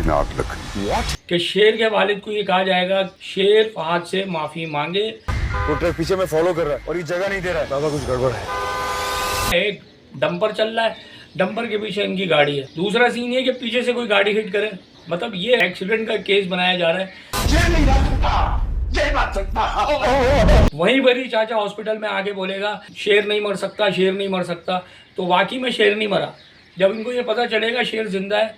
में आग लग गई। कि शेर के वालिद को ये कहा जाएगा शेर फहद से माफी मांगे। वो ट्रक पीछे में फॉलो कर रहा है और ये जगह नहीं दे रहा है। बाबा कुछ गड़बड़ है। एक डंपर चल रहा है, डंपर के पीछे इनकी गाड़ी है। दूसरा सीन ये कि पीछे से कोई गाड़ी हिट करे, मतलब ये एक्सीडेंट का केस बनाया जा रहा है। वहीं पर ही चाचा हॉस्पिटल में आके बोलेगा शेर नहीं मर सकता, शेर नहीं मर सकता। तो वाकई में शेर नहीं मरा। जब इनको ये पता चलेगा शेर जिंदा है।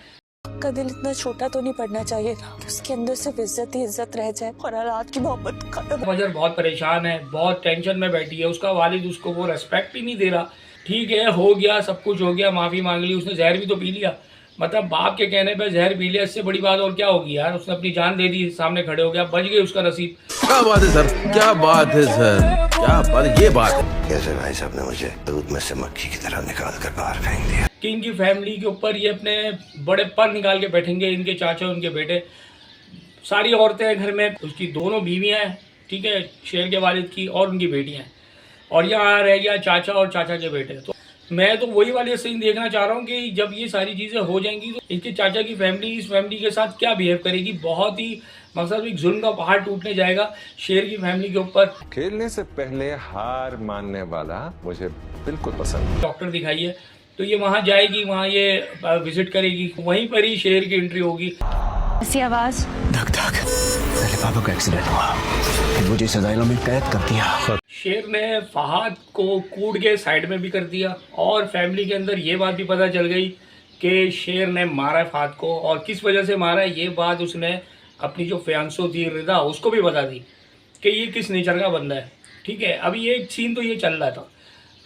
का दिल इतना छोटा तो नहीं पड़ना चाहिए था कि उसके अंदर सिर्फ इज्जत ही इज्जत रह जाए और औलाद की मोहब्बत खत्म। फजर बहुत परेशान है, बहुत टेंशन में बैठी है। उसका वालिद उसको वो रेस्पेक्ट ही नहीं दे रहा। ठीक है, हो गया, सब कुछ हो गया, माफ़ी मांग ली, उसने जहर भी तो पी लिया। मतलब बाप के कहने पे जहर पी लिया, इससे बड़ी बात और क्या होगी यार। उसने अपनी जान दे दी, सामने खड़े हो गया, बच गई उसका नसीब। क्या बात है सर, क्या बात है सर, क्या बात, ये बात है। कैसे भाई साहब ने मुझे दूध में से मक्खी की तरह निकाल कर बाहर फेंक दिया कि इनकी फैमिली के ऊपर ये अपने बड़े पर निकाल के बैठेंगे, इनके चाचा, उनके बेटे, सारी औरतें हैं घर में, उसकी दोनों बीवियां हैं, ठीक है, शेर के वालिद की, और उनकी बेटियां हैं, और यहाँ रह गया चाचा और चाचा के बेटे। तो मैं तो वही वाले सीन देखना चाह रहा हूँ कि जब ये सारी चीज़ें हो जाएंगी तो इनके चाचा की फैमिली इस फैमिली के साथ क्या बिहेव करेगी। बहुत ही मतलब एक जुल्म का पहाड़ टूटने जाएगा शेर की फैमिली के ऊपर। खेलने से पहले हार मानने वाला मुझे बिल्कुल पसंद है। डॉक्टर दिखाइए तो ये वहाँ जाएगी, वहाँ ये विजिट करेगी, वहीं पर ही शेर की एंट्री होगी। ऐसी आवाज धक धक। मेरे पापा को एक्सीडेंट हुआ, फिर मुझे सजाइलों में कैद कर दिया। शेर ने फहद को कूट के साइड में भी कर दिया, और फैमिली के अंदर ये बात भी पता चल गई कि शेर ने मारा है फहद को, और किस वजह से मारा है ये बात उसने अपनी जो फियांसो थी रिदा, उसको भी बता दी कि ये किस नेचर का बंदा है। ठीक है, अभी ये सीन तो ये चल रहा था।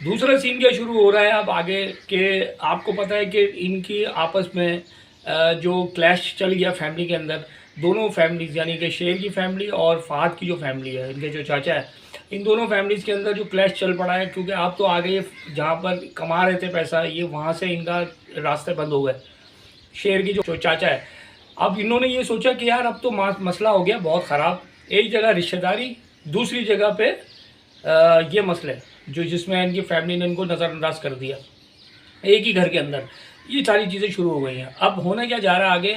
दूसरा सीन क्या शुरू हो रहा है अब आगे के, आपको पता है कि इनकी आपस में जो क्लैश चल गया फैमिली के अंदर, दोनों फैमिलीज यानी कि शेर की फैमिली और फहद की जो फैमिली है, इनके जो चाचा है, इन दोनों फैमिलीज़ के अंदर जो क्लैश चल पड़ा है। क्योंकि आप तो आगे जहाँ पर कमा रहे थे पैसा, ये वहाँ से इनका रास्ते बंद हो गए। शेर की जो चाचा है, अब इन्होंने ये सोचा कि यार अब तो मसला हो गया बहुत ख़राब। एक जगह रिश्तेदारी, दूसरी जगह पे ये मसले जो जिसमें इनकी फैमिली ने इनको नज़रअंदाज कर दिया एक ही घर के अंदर, ये सारी चीज़ें शुरू हो गई हैं। अब होने क्या जा रहा है आगे,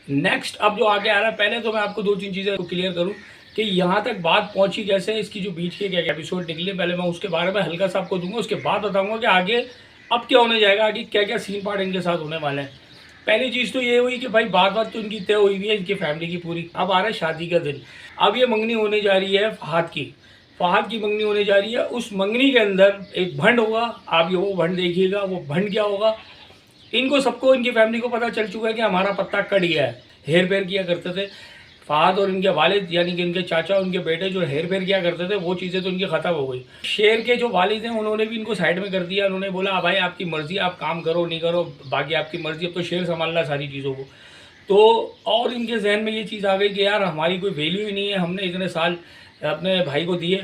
नेक्स्ट अब जो आगे आ रहा है, पहले तो मैं आपको 2-3 चीज़ें क्लियर करूं कि यहाँ तक बात पहुँची कैसे, इसकी जो बीच के क्या एपिसोड निकले, पहले मैं उसके बारे में हल्का सा आपको दूंगा, उसके बाद बताऊंगा कि आगे अब क्या होने जाएगा, आगे क्या क्या सीन पार्ट इनके साथ होने वाले हैं। पहली चीज़ तो ये हुई कि भाई बात तो इनकी तय हुई हुई है, इनकी फैमिली की पूरी। अब आ रहा है शादी का दिन। अब ये मंगनी होने जा रही है फहद की मंगनी होने जा रही है। उस मंगनी के अंदर एक भंड होगा, आप ये वो भंड देखिएगा। वो भंड क्या होगा, इनको सबको, इनकी फैमिली को पता चल चुका है कि हमारा पत्ता कट गया है। हेर फेर किया करते थे फहद और इनके वालिद यानी कि इनके चाचा, उनके बेटे जो हेर फेर किया करते थे, वो चीज़ें तो इनकी ख़त्म हो गई। शेर के जो वालिद हैं उन्होंने भी इनको साइड में कर दिया। उन्होंने बोला भाई आपकी मर्ज़ी, आप काम करो नहीं करो, बाकी आपकी मर्ज़ी, अब तो शेर संभाल रहा है सारी चीज़ों को। तो और इनके जहन में ये चीज़ आ गई कि यार हमारी कोई वैल्यू ही नहीं है, हमने इतने साल अपने भाई को दिए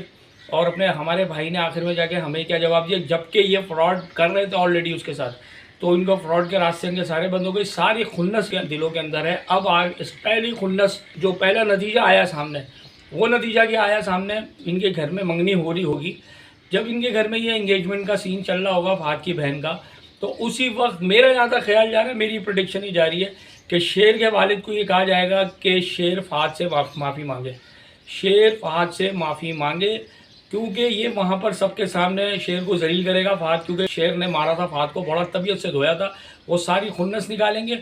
और हमारे भाई ने आखिर में जाके हमें क्या जवाब दिया, जबकि ये फ्रॉड कर रहे थे ऑलरेडी उसके साथ। तो इनको फ्रॉड के रास्ते इनके सारे बंद हो गए। सारी खुन्नस के दिलों के अंदर है। अब पहली खुन्नस, जो पहला नतीजा आया सामने, वो नतीजा क्या आया सामने, इनके घर में मंगनी हो रही होगी। जब इनके घर में ये एंगेजमेंट का सीन चल रहा होगा फहद की बहन का, तो उसी वक्त मेरा यहाँ तक ख्याल जा रहा है, मेरी प्रेडिक्शन ही जा रही है कि शेर के वालिद को ये कहा जाएगा कि शेर फहद से माफ़ी मांगे, शेर फहद से माफ़ी मांगे, क्योंकि ये वहाँ पर सबके सामने शेर को जलील करेगा फहद, क्योंकि शेर ने मारा था फहद को, बड़ा तबीयत से धोया था। वो सारी खुन्नस निकालेंगे।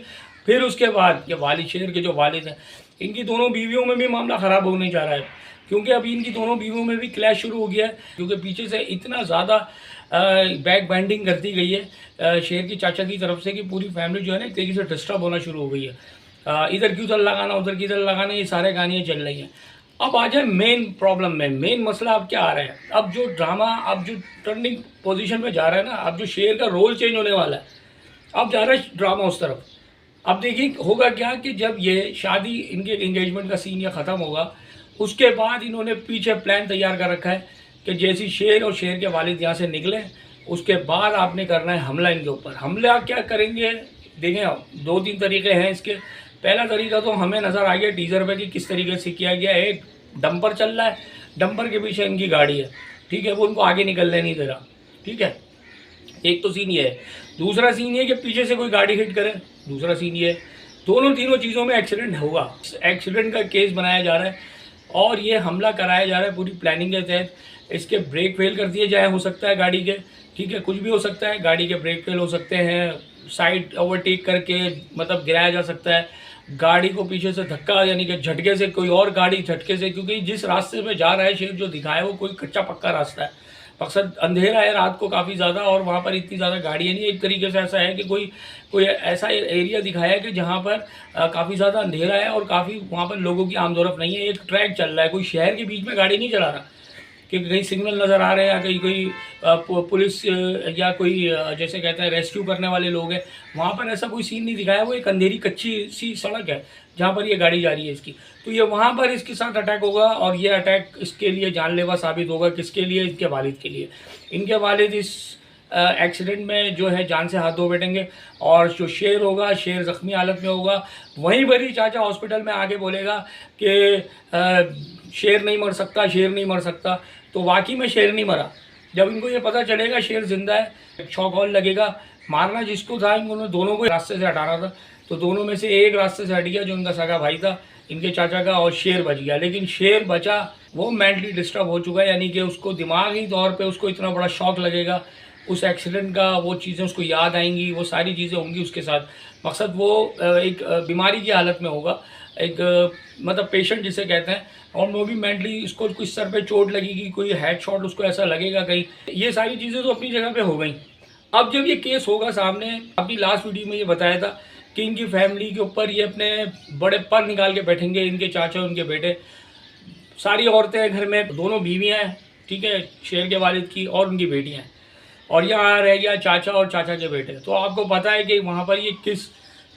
फिर उसके बाद ये वालिद, शेर के जो वालिद हैं, इनकी दोनों बीवियों में भी मामला ख़राब होने जा रहा है, क्योंकि अभी इनकी दोनों बीवियों में भी क्लैश शुरू हो गया है। क्योंकि पीछे से इतना ज़्यादा बैक बैंडिंग करती गई है शेर की चाचा की तरफ से कि पूरी फैमिली जो है ना एक तरीके से डिस्टर्ब होना शुरू हो गई है। इधर की उधर लगाना, उधर की इधर लगाना, ये सारे कहानियाँ चल रही हैं। अब आ जाए मेन प्रॉब्लम में, मेन मसला अब क्या आ रहा है। अब जो ड्रामा, अब जो टर्निंग पोजीशन पे जा रहा है ना, अब जो शेर का रोल चेंज होने वाला है, अब जा रहा है ड्रामा उस तरफ। अब देखिए होगा क्या कि जब ये शादी, इनके एंगेजमेंट का सीन या ख़त्म होगा, उसके बाद इन्होंने पीछे प्लान तैयार कर रखा है कि जैसी शेर और शेर के वालिद यहाँ से निकले, उसके बाद आपने करना है हमला इनके ऊपर। हमला क्या करेंगे, देखें 2-3 तरीके हैं इसके। पहला तरीका तो हमें नज़र आ गया टीज़र पे कि किस तरीके से किया गया। एक डंपर चल रहा है, डंपर के पीछे इनकी गाड़ी है, ठीक है, वो उनको आगे निकलने नहीं दे रहा, ठीक है। एक तो सीन ये है। दूसरा सीन ये कि पीछे से कोई गाड़ी हिट करे। दूसरा सीन ये दोनों तीनों चीज़ों में एक्सीडेंट होगा। एक्सीडेंट का केस बनाया जा रहा है और ये हमला कराया जा रहा है पूरी प्लानिंग के तहत। इसके ब्रेक फेल कर दिए जाए, हो सकता है गाड़ी के, ठीक है, कुछ भी हो सकता है, गाड़ी के ब्रेक फेल हो सकते हैं, साइड ओवरटेक करके मतलब गिराया जा सकता है, गाड़ी को पीछे से धक्का यानी कि झटके से कोई और गाड़ी झटके से, क्योंकि जिस रास्ते में जा रहा है शेर जो दिखाया वो कोई कच्चा पक्का रास्ता है, मकसद अंधेरा है रात को काफ़ी ज़्यादा और वहाँ पर इतनी ज़्यादा गाड़ियाँ नहीं। एक तरीके से ऐसा है कि कोई ऐसा एरिया दिखाया है कि जहाँ पर काफ़ी ज़्यादा अंधेरा है और काफ़ी वहाँ पर लोगों की आमदोरफ़ नहीं है। एक ट्रैक चल रहा है, कोई शहर के बीच में गाड़ी नहीं चला रहा कि कहीं सिग्नल नज़र आ रहे हैं या कहीं कोई पुलिस या कोई जैसे कहते हैं रेस्क्यू करने वाले लोग हैं, वहाँ पर ऐसा कोई सीन नहीं दिखाया। वो एक अंधेरी कच्ची सी सड़क है जहाँ पर ये गाड़ी जा रही है इसकी, तो ये वहाँ पर इसके साथ अटैक होगा और ये अटैक इसके लिए जानलेवा साबित होगा। किसके लिए? इसके वालिद के लिए। इनके वालिद इस एक्सीडेंट में जो है जान से हाथ धो बैठेंगे और जो शेर होगा, शेर ज़ख्मी हालत में होगा। वहीं पर ही चाचा हॉस्पिटल में आके बोलेगा कि शेर नहीं मर सकता, शेर नहीं मर सकता, तो वाकई में शेर नहीं मरा। जब इनको ये पता चलेगा शेर जिंदा है, शॉक और लगेगा। मारना जिसको था इन्होंने दोनों को रास्ते से हटाना था, तो दोनों में से एक रास्ते से हट गया जो इनका सगा भाई था इनके चाचा का, और शेर बच गया। लेकिन शेर बचा, वो मेंटली डिस्टर्ब हो चुका है, यानी कि उसको दिमागी तौर पे उसको इतना बड़ा शॉक लगेगा उस एक्सीडेंट का, वो चीज़ें उसको याद आएंगी, वो सारी चीज़ें होंगी उसके साथ। मकसद वो एक बीमारी की हालत में होगा, एक मतलब पेशेंट जिसे कहते हैं, और वो भी मेंटली इसको कुछ सर पे चोट लगेगी, कोई हेड शॉट उसको ऐसा लगेगा कहीं। ये सारी चीज़ें तो अपनी जगह पे हो गई। अब जब ये केस होगा सामने, अपनी लास्ट वीडियो में ये बताया था कि इनकी फैमिली के ऊपर ये अपने बड़े पर निकाल के बैठेंगे, इनके चाचा उनके बेटे, सारी औरतें हैं घर में, दोनों बीवियाँ हैं, ठीक है, शेर के वालिद की और उनकी बेटियाँ हैं, और यहाँ रह गया चाचा और चाचा के बेटे। तो आपको पता है कि वहाँ पर ये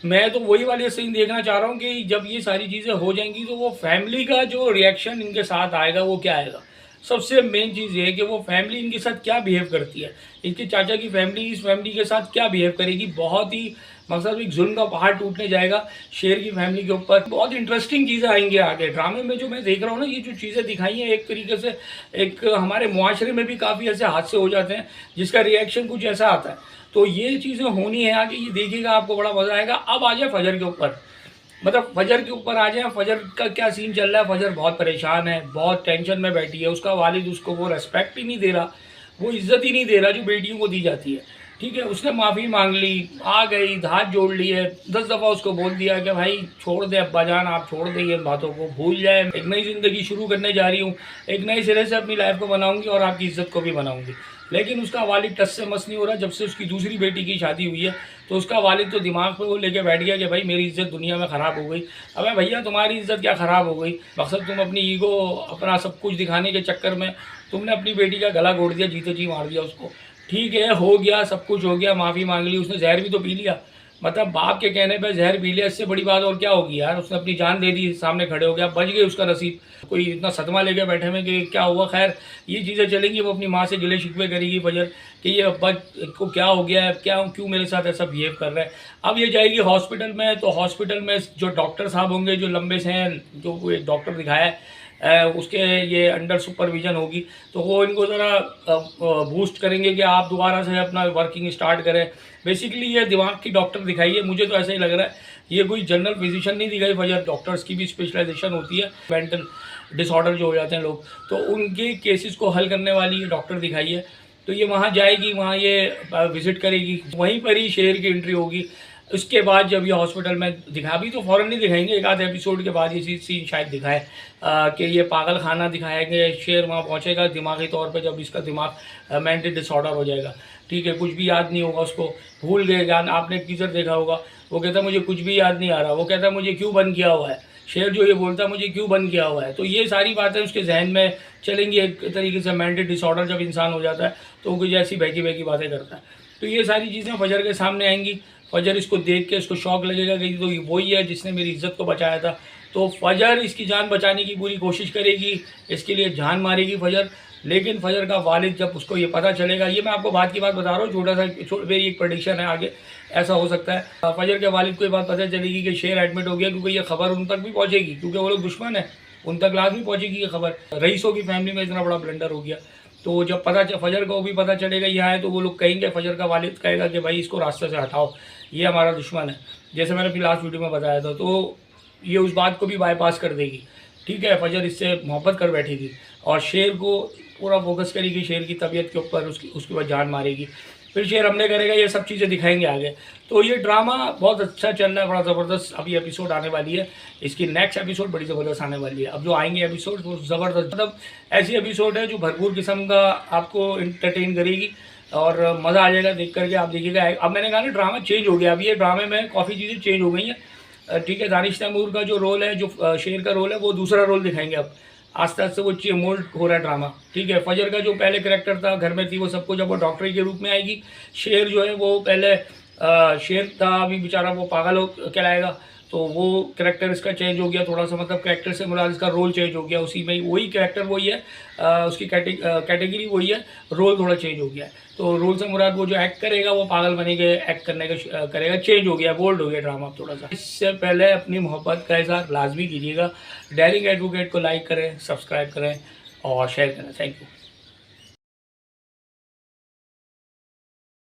मैं तो वही वाली सीन देखना चाह रहा हूँ कि जब ये सारी चीज़ें हो जाएंगी तो वो फैमिली का जो रिएक्शन इनके साथ आएगा वो क्या आएगा। सबसे मेन चीज़ ये है कि वो फैमिली इनके साथ क्या बिहेव करती है, इनके चाचा की फैमिली इस फैमिली के साथ क्या बिहेव करेगी। बहुत ही मतलब एक जुल्म का पहाड़ टूटने जाएगा शेर की फैमिली के ऊपर। बहुत इंटरेस्टिंग चीज़ें आएंगी आगे ड्रामे में। जो मैं देख रहा हूँ ना, ये जो चीज़ें दिखाई हैं, एक तरीके से एक हमारे मुआशरे में भी काफ़ी ऐसे हादसे हो जाते हैं जिसका रिएक्शन कुछ ऐसा आता है। तो ये चीज़ें होनी है आगे, ये देखिएगा, आपको बड़ा मज़ा आएगा। अब आ जाए फजर के ऊपर, मतलब फजर के ऊपर आ जाए। फजर का क्या सीन चल रहा है? फजर बहुत परेशान है, बहुत टेंशन में बैठी है। उसका वालिद उसको वो रेस्पेक्ट ही नहीं दे रहा, वो इज्जत ही नहीं दे रहा जो बेटियों को दी जाती है, ठीक है। उसने माफ़ी मांग ली, आ गई, हाथ जोड़ लिए, 10 दफ़ा उसको बोल दिया कि भाई छोड़ दे अब्बा जान, आप छोड़ दे ये बातों को, भूल जाए, एक नई ज़िंदगी शुरू करने जा रही हूँ, एक नए सिरे से अपनी लाइफ को बनाऊँगी और आपकी इज्जत को भी बनाऊँगी। लेकिन उसका वालिद टस से मस नहीं हो रहा। जब से उसकी दूसरी बेटी की शादी हुई है तो उसका वालिद तो दिमाग पे वो लेके बैठ गया कि भाई मेरी इज्जत दुनिया में ख़राब हो गई। अबे भैया, तुम्हारी इज्जत क्या ख़राब हो गई? मकसद तुम अपनी ईगो, अपना सब कुछ दिखाने के चक्कर में तुमने अपनी बेटी का गला घोट दिया, जीते जी मार दिया उसको। ठीक है, हो गया, सब कुछ हो गया, माफ़ी मांग ली, उसने जहर भी तो पी लिया, मतलब बाप के कहने पे जहर पी लिया, इससे बड़ी बात और क्या होगी यार। उसने अपनी जान दे दी, सामने खड़े हो गया, बच गए उसका नसीब। कोई इतना सदमा लेके बैठे में कि क्या हुआ। खैर, ये चीज़ें चलेंगी। वो अपनी माँ से गिले शिकवे करेगी फजर कि ये अब्बा को क्या हो गया है, क्या क्यों मेरे साथ ऐसा बिहेव कर रहा है। अब ये जाएगी हॉस्पिटल में, तो हॉस्पिटल में जो डॉक्टर साहब होंगे, जो लंबे से हैं, जो कोई डॉक्टर दिखाया है, उसके ये अंडर सुपरविज़न होगी, तो वो इनको ज़रा बूस्ट करेंगे कि आप दोबारा से अपना वर्किंग स्टार्ट करें। बेसिकली ये दिमाग की डॉक्टर दिखाई है, मुझे तो ऐसा ही लग रहा है। ये कोई जनरल फिजिशियन नहीं दिखाई फजर, डॉक्टर्स की भी स्पेशलाइजेशन होती है। मेंटल डिसऑर्डर जो हो जाते हैं लोग, तो उनके केसेस को हल करने वाली ये डॉक्टर दिखाई है। तो ये वहाँ जाएगी, वहाँ ये विज़िट करेगी, वहीं पर ही शेर की एंट्री होगी। उसके बाद जब ये हॉस्पिटल में दिखा, भी तो फ़ौरन नहीं दिखाएंगे, एक आध एपिसोड के बाद ये सीन शायद दिखाए कि ये पागल खाना दिखाया कि शेर वहाँ पहुँचेगा दिमागी तौर पे, जब इसका दिमाग मेंटल डिसऑर्डर हो जाएगा, ठीक है, कुछ भी याद नहीं होगा उसको, भूल गए ज्ञान। आपने टीजर देखा होगा, वो कहता है मुझे कुछ भी याद नहीं आ रहा, वो कहता है मुझे क्यों बंद किया हुआ है, शेर जो ये बोलता है मुझे क्यों बंद किया हुआ है। तो ये सारी बातें उसके जहन में चलेंगी। एक तरीके से मेंटल डिसऑर्डर जब इंसान हो जाता है तो वो कुछ ऐसी बहकी बहकी बातें करता है। तो ये सारी चीज़ें फजर के सामने आएंगी। फजर इसको देख के इसको शौक लगेगा कि तो वही है जिसने मेरी इज्जत को बचाया था। तो फजर इसकी जान बचाने की पूरी कोशिश करेगी, इसके लिए जान मारेगी फजर। लेकिन फजर का वालिद जब उसको ये पता चलेगा, ये मैं आपको बात की बात बता रहा हूँ, छोटा सा मेरी एक प्रेडिक्शन है, आगे ऐसा हो सकता है। फजर के वालिद को ये बात पता चलेगी कि शेर एडमिट हो गया, क्योंकि ये खबर उन तक भी पहुँचेगी, क्योंकि वो लोग दुश्मन है, उन तक लाजमी पहुँचेगी ये खबर। रईसों की फैमिली में इतना बड़ा ब्लंडर हो गया। तो जब फजर को भी पता चलेगा यहाँ है, तो वो लोग कहेंगे, फजर का वालिद कहेगा कि भाई इसको रास्ते से हटाओ, ये हमारा दुश्मन है, जैसे मैंने अपनी लास्ट वीडियो में बताया था। तो ये उस बात को भी बाईपास कर देगी, ठीक है। फजर इससे मोहब्बत कर बैठेगी और शेर को पूरा फोकस करेगी शेर की तबीयत के ऊपर, उसके बाद जान मारेगी, फिर शेर हमले करेगा, ये सब चीज़ें दिखाएंगे आगे। तो ये ड्रामा बहुत अच्छा चल रहा है, बड़ा ज़बरदस्त अभी एपिसोड आने वाली है, इसकी नेक्स्ट एपिसोड बड़ी ज़बरदस्त आने वाली है। अब जो आएंगे एपिसोड वो ज़बरदस्त, मतलब ऐसी एपिसोड है जो भरपूर किस्म का आपको इंटरटेन करेगी और मज़ा आ जाएगा देख करके। आप देखिएगा, अब मैंने कहा ना ड्रामा चेंज हो गया, अभी ये ड्रामे में काफ़ी चीज़ें चेंज हो गई हैं, ठीक है। दानिश तैमूर का जो रोल है, जो शेर का रोल है, वो दूसरा रोल दिखाएंगे अब, आस्ते आस्ते वो मोल्ड हो रहा है ड्रामा, ठीक है। फजर का जो पहले करैक्टर था घर में थी, वो सबको जब वो डॉक्टरी के रूप में आएगी, शेर जो है वो पहले शेर था, अभी बेचारा वो पागल हो कहलाएगा, तो वो करैक्टर इसका चेंज हो गया थोड़ा सा, मतलब करैक्टर से मुराद इसका रोल चेंज हो गया, उसी में वही करैक्टर वही है, उसकी कैटेगरी वही है, रोल थोड़ा चेंज हो गया है। तो रोल से मुराद वो जो एक्ट करेगा वो पागल बनेगा, एक्ट करने का करेगा, चेंज हो गया, बोल्ड हो गया ड्रामा थोड़ा सा। इससे पहले अपनी मोहब्बत का इज़हार लाजमी कीजिएगा, डेयरिंग एडवोकेट को लाइक करें, सब्सक्राइब करें और शेयर करें। Thank you.